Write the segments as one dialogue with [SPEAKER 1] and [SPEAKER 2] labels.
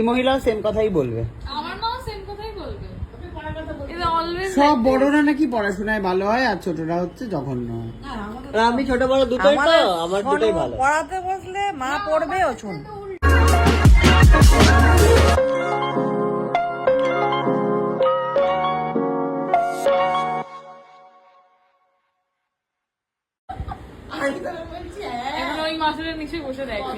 [SPEAKER 1] এই মহিলাও সেম কথাই বলবে,
[SPEAKER 2] আমার মাও সেম কথাই বলবে।
[SPEAKER 1] সব বড়রা নাকি পড়াশোনায় ভালো হয় আর ছোটরা হচ্ছে জঘন্য হয়।
[SPEAKER 3] আমি ছোট বড় দুটোই তো, আমার দুটোই ভালো।
[SPEAKER 4] পড়াতে বসলে মা পড়বে ও শোন।
[SPEAKER 2] এখন ওই মাছের নিচে বসে দেখে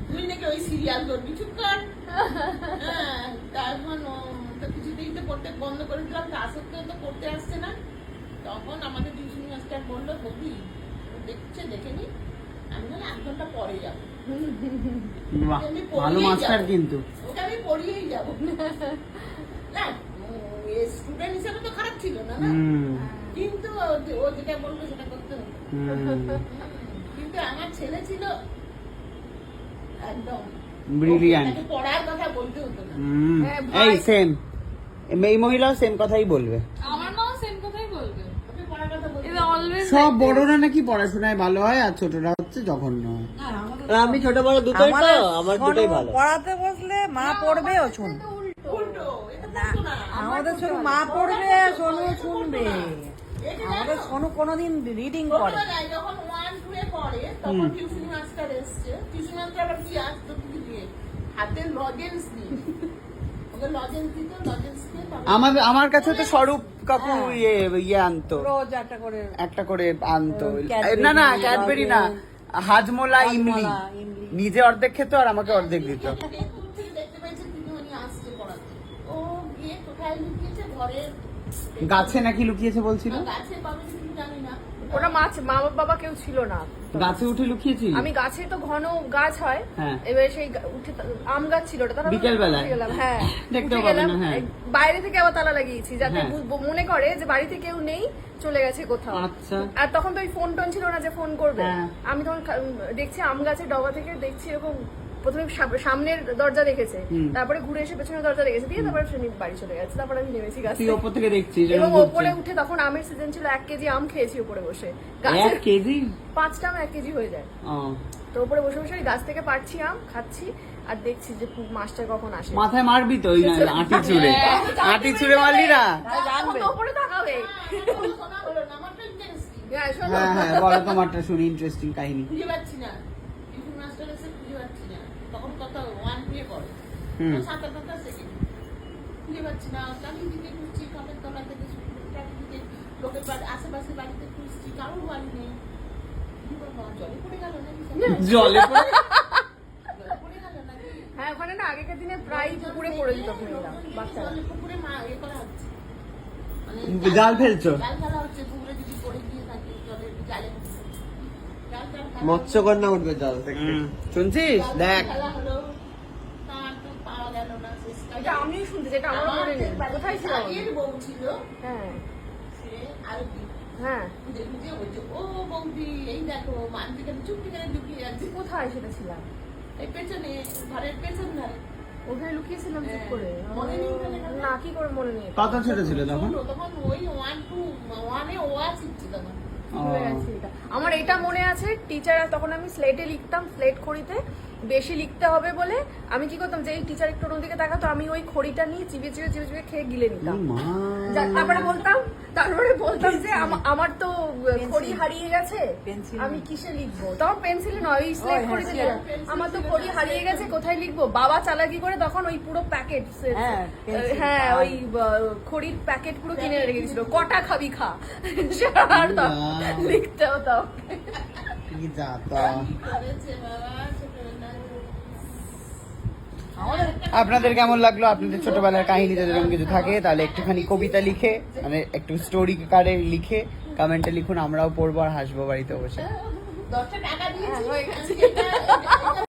[SPEAKER 5] তুই নাকি ওই সিরিয়াল করবি, চুপ কর। তখন তো কিছুতেই তো পড়তে বন্ধ করে দিলাম, তা সত্ত্বেও তো পড়তে আসছে না। তখন আমাদের টিউশন মাস্টার বললো, বৌদি দেখছে দেখে নি, আমি বলে 1 ঘন্টা পরে যাবো।
[SPEAKER 1] ভালো মাস্টার কিন্তু
[SPEAKER 5] ওকে আমি পড়িয়েই যাবো না, স্টুডেন্ট হিসেবে তো খারাপ ছিল না, কিন্তু ও যেটা বললো সেটা করতে হতো। কিন্তু আমার ছেলে ছিল একদম
[SPEAKER 1] ব্রিলিয়ান্ট,
[SPEAKER 5] পড়ার কথা বলতে হতো না।
[SPEAKER 1] এই সেম এই মহিলাও সেম কথাই বলবে,
[SPEAKER 2] আমার মাও সেম কথাই বলবে।
[SPEAKER 1] সব বড়রা নাকি পড়াশোনায় ভালো হয় আর ছোটরা হচ্ছে জঘন্য হয়।
[SPEAKER 3] আমি ছোট বড় দুটোই তো, আমার দুটোই ভালো।
[SPEAKER 4] পড়াতে বসলে মা পড়বে ও শোন। আমাদের শুধু মা পড়বে, সোনু শুনবে। আমাদের সোনু কোনোদিন রিডিং করে।
[SPEAKER 5] যখন 1, 2 এ পড়ে তখন টিউশন মাস্টার এসছে। টিউশন মাস্টার আবার কি আসতো দিয়ে হাতে লজেন্স দিয়ে, ওকে লজেন্স দিত, লজেন্স দিয়ে
[SPEAKER 1] আমার কাছে তো স্বরূপ কাকু ইয়ে আনতো,
[SPEAKER 4] রোজ একটা করে
[SPEAKER 1] আনতো।
[SPEAKER 4] ক্যাডবেরি,
[SPEAKER 1] না ক্যাডবেরি না, হাজমোলা ইমলি,
[SPEAKER 4] ইমলি।
[SPEAKER 1] নিজে অর্ধেক খেত আর আমাকে অর্ধেক দিত।
[SPEAKER 5] দেখতে পেয়েছে দিদিমণি আসছে পড়াতে, ও গিয়ে কোথায় লুকিয়েছে, ঘরের
[SPEAKER 1] গাছে নাকি লুকিয়েছে বলছিল,
[SPEAKER 5] গাছে পাবে কিছু জানি না।
[SPEAKER 6] ওটা মাছ মা বাবা কেউ ছিল না,
[SPEAKER 1] গাছে উঠে লুকিয়েছি
[SPEAKER 6] আমি গাছে তো ঘন গাছ হয়,
[SPEAKER 1] হ্যাঁ।
[SPEAKER 6] এবার সেই উঠে আম গাছ ছিল ওটা,
[SPEAKER 1] বিকেল বেলায়
[SPEAKER 6] হ্যাঁ
[SPEAKER 1] দেখতেও
[SPEAKER 6] উঠে
[SPEAKER 1] পাবে
[SPEAKER 6] গেলাম,
[SPEAKER 1] না, হ্যাঁ।
[SPEAKER 6] বাইরে থেকে আবার তালা লাগিয়েছি যাতে
[SPEAKER 1] হ্যাঁ।
[SPEAKER 6] মনে করে যে বাড়িতে কেউ নেই, চলে গেছে কোথাও।
[SPEAKER 1] আচ্ছা।
[SPEAKER 6] আর তখন তো ওই ফোন টোন ছিল না যে ফোন করবে,
[SPEAKER 1] হ্যাঁ।
[SPEAKER 6] আমি তখন দেখছি আম গাছের ডগা থেকে দেখছি এরকম, প্রথমে সামনের দরজা দেখেছে, তারপরে ঘুরে এসে পেছনের দরজা দেখেছে, দিয়ে তারপরে সে বাড়ি চলে গেছে। তারপরে আমি নেমেছি গাছ
[SPEAKER 1] তুই ওপর থেকে দেখছিস
[SPEAKER 6] এবং ওপরে উঠে তখন আমের সিজন ছিল, 1 কেজি আম খেয়েছি উপরে বসে,
[SPEAKER 1] 1 কেজি
[SPEAKER 6] 5টা আম 1 কেজি হয়ে যায়। তো উপরে বসে বসে গাছ থেকে পাড়ছি আম, খাচ্ছি আর দেখছি যে মাস্টার কখন আসে।
[SPEAKER 1] মাথায় মারবি তো, ওই আটি ছুঁড়ে মারলি না।
[SPEAKER 6] তখন তো উপরে তাকাবে। হ্যাঁ, শোনো।
[SPEAKER 1] হ্যাঁ বলো তোমারটা শুনি, ইন্টারেস্টিং কাহিনী।
[SPEAKER 5] খুঁজে পাচ্ছি না, টিউশন মাস্টার এসে খুঁজে পাচ্ছি না। তখন কত 1, 2 এ পড়ে, 7-8 সেকেন্ড খুঁজে পাচ্ছি না। চারিদিকে খুঁজছি, খাপের তলা থেকে চারিদিকে, লোকের বাড়ি আশেপাশে বাড়িতে খুঁজছি, কারোর বাড়ি নেই। জলে পড়ে গেল নাকি?
[SPEAKER 1] জলে পড়ে?
[SPEAKER 5] জলে পড়ে গেল নাকি?
[SPEAKER 6] হ্যাঁ, ওখানে না আগেকার দিনে প্রায় পুকুরে পড়ে যেত মেয়েরা, বাচ্চারা।
[SPEAKER 5] জলে পুকুরে এ করা হচ্ছে, মানে
[SPEAKER 1] জাল ফেলছো?
[SPEAKER 5] জাল ফেলা হচ্ছে, পুকুরে যদি পড়ে গিয়ে থাকে জলে, জালে জাল ফেলা
[SPEAKER 3] মৎস্যকন্যা উঠবে জল থেকে।
[SPEAKER 1] শুনছিস? দেখ
[SPEAKER 5] ফেলা হলো, তার তো পাওয়া গেল না।
[SPEAKER 6] এটা আমিও শুনতে, যেটা আমার মনে নেই, কোথায় ছিল?
[SPEAKER 5] আগের বউ ছিল,
[SPEAKER 6] হ্যাঁ
[SPEAKER 5] সে আরতি
[SPEAKER 6] হ্যাঁ,
[SPEAKER 5] খুঁজে খুঁজে বলছে, ও বৌদি এই দেখো মানবিকা চুপটি করে লুকিয়ে আছে
[SPEAKER 6] কোথায় সেটা ছিলাম?
[SPEAKER 5] এই পেছনে, ঘরের পেছন ধারে।
[SPEAKER 6] ওখানে লুকিয়েছিলাম চুপ করে,
[SPEAKER 5] মনে নেই তাহলে না?
[SPEAKER 6] না কি করে মনে নেই।
[SPEAKER 1] কত ছোট ছিল তখন?
[SPEAKER 5] তখন ওই 1, 2, 1 এ ও শিখছে তখন।
[SPEAKER 6] হয়ে গেছে এটা। আমার এটা মনে আছে, টিচার তখন আমি স্লেটে লিখতাম, স্লেট খড়িতে বেশি লিখতে হবে বলে আমি কি করতাম, যে এই টিচার একটু ওদিকে তাকাতো, আমি ওই খড়িটা নিয়ে চিবিয়ে চিবিয়ে চিবিয়ে চিবিয়ে খেয়ে গিলে নিতাম। তারপরে বলতাম যে আমার তো খড়ি হারিয়ে গেছে, আমি কিসে লিখবো? তখন পেন্সিলে নয়, ওই স্লেট খড়িতে লিখতাম, আমার তো খড়ি হারিয়ে গেছে, কোথায় লিখবো? বাবা চালাকি করে তখন ওই পুরো প্যাকেট, হ্যাঁ ওই খড়ির প্যাকেট পুরো কিনে রেখে দিয়েছিল, কটা খাবি খা, আর লিখতে হতো।
[SPEAKER 1] কি যাতা। আপনাদের কেমন লাগলো? আপনাদের ছোটবেলার কাহিনী যদি এরকম কিছু থাকে তাহলে একটুখানি কবিতা লিখে, মানে একটু স্টোরি কার্ডে লিখে কমেন্টে লিখুন, আমরাও পড়বো আর হাসবো বাড়িতে বসে।
[SPEAKER 5] 10টা টাকা দিয়েছি।